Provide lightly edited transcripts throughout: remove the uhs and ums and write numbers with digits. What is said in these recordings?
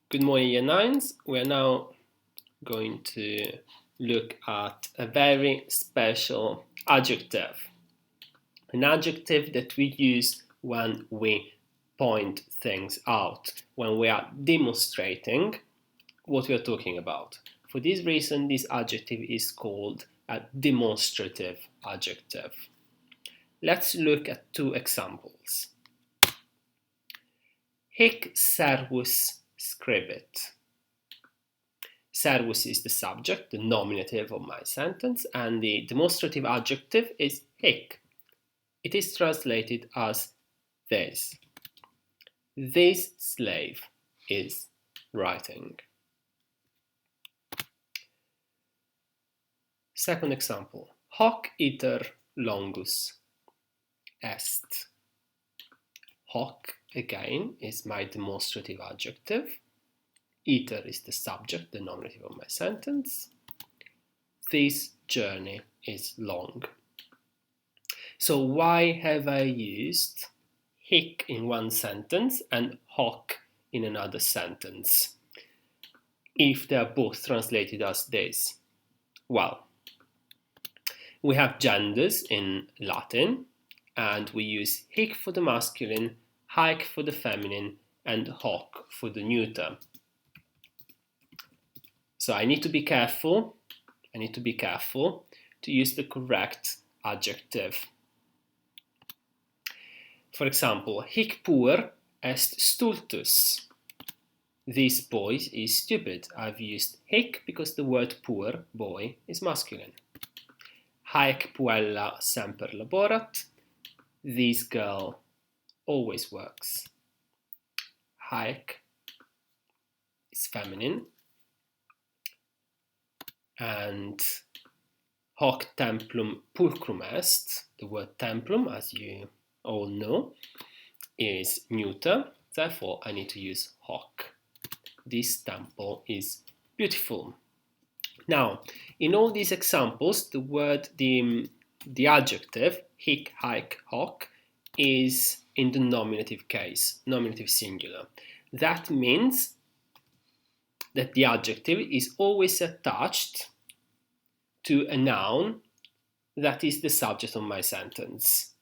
Good morning, Year 9s. We're now going to look at a very special adjective. An adjective that we use when we point things out, when we are demonstrating what we are talking about. For this reason, this adjective is called a demonstrative adjective. Let's look at two examples. Hic servus scribit. Servus is the subject, the nominative of my sentence, and the demonstrative adjective is hic. It is translated as this. This slave is writing. Second example. Hoc iter longus est. Hoc, again, is my demonstrative adjective. Iter is the subject, the nominative of my sentence. This journey is long. So why have I used hic in one sentence and hoc in another sentence, if they are both translated as this? Well, we have genders in Latin, and we use hic for the masculine, haec for the feminine, and hoc for the neuter. So I need to be careful to use the correct adjective. For example, hic puer est stultus. This boy is stupid. I've used hic because the word puer, boy, is masculine. Haec puella semper laborat. This girl always works. Haec is feminine. And hoc templum pulchrum est. The word templum, as you all know, is neuter. Therefore, I need to use hoc. This temple is beautiful. Now, in all these examples, the adjective hic, haec, hoc is in the nominative case, nominative singular. That means that the adjective is always attached to a noun that is the subject of my sentence.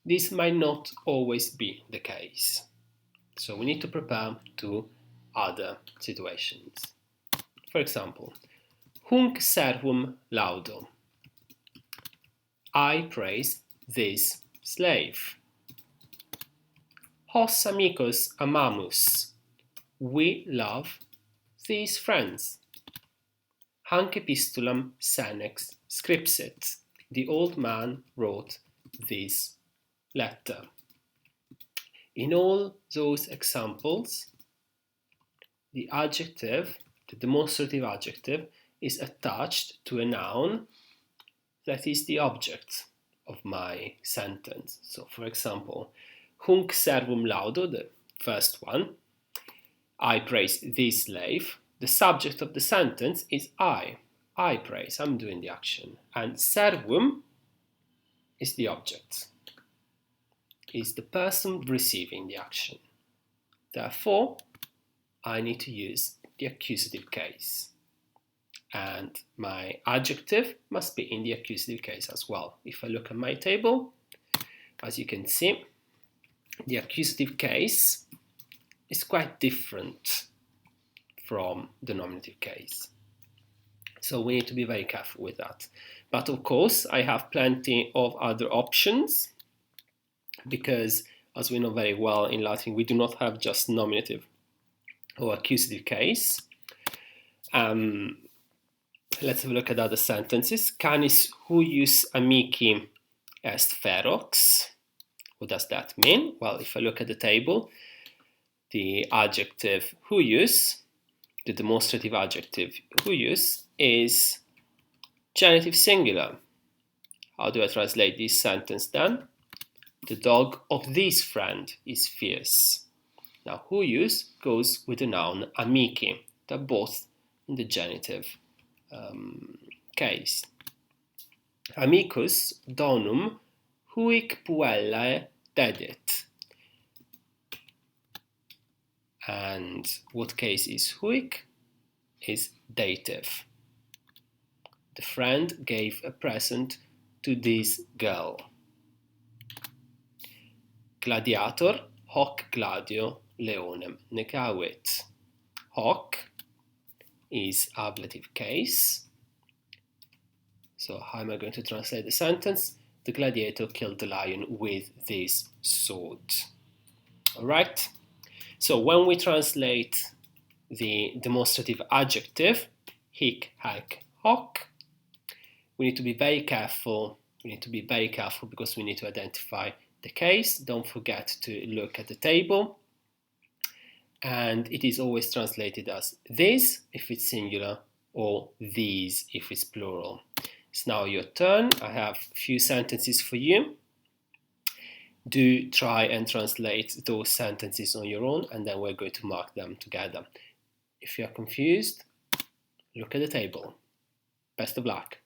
This might not always be the case. So we need to prepare to other situations. For example, hunc servum laudo. I praise this slave. Hos amicos amamus. We love these friends. Hanc epistulam senex scripsit. The old man wrote this letter. In all those examples, the adjective, the demonstrative adjective, is attached to a noun that is the object of my sentence. So, for example, hunc servum laudo, the first one, I praise this slave. The subject of the sentence is I. I praise, I'm doing the action. And servum is the object, is the person receiving the action. Therefore, I need to use the accusative case. And my adjective must be in the accusative case as well. If I look at my table, as you can see, the accusative case is quite different from the nominative case. So we need to be very careful with that. But of course, I have plenty of other options because, as we know very well in Latin, we do not have just nominative or accusative case. Let's have a look at other sentences. Canis huius amici est ferox. What does that mean? Well, if I look at the table, the adjective huius, the demonstrative adjective huius, is genitive singular. How do I translate this sentence then? The dog of this friend is fierce. Now, huius goes with the noun amici. They're both in the genitive case. Amicus donum huic puellae dedit. And what case is Haec? Is dative. The friend gave a present to this girl. Gladiator, hoc gladio leonem negavit. Hoc is ablative case. So how am I going to translate the sentence? The gladiator killed the lion with this sword. All right. So when we translate the demonstrative adjective, hic, haec, hoc, we need to be very careful. We need to be very careful because we need to identify the case. Don't forget to look at the table. And it is always translated as this if it's singular or these if it's plural. It's now your turn. I have a few sentences for you. Do try and translate those sentences on your own, and then we're going to mark them together. If you are confused, look at the table. Best of luck.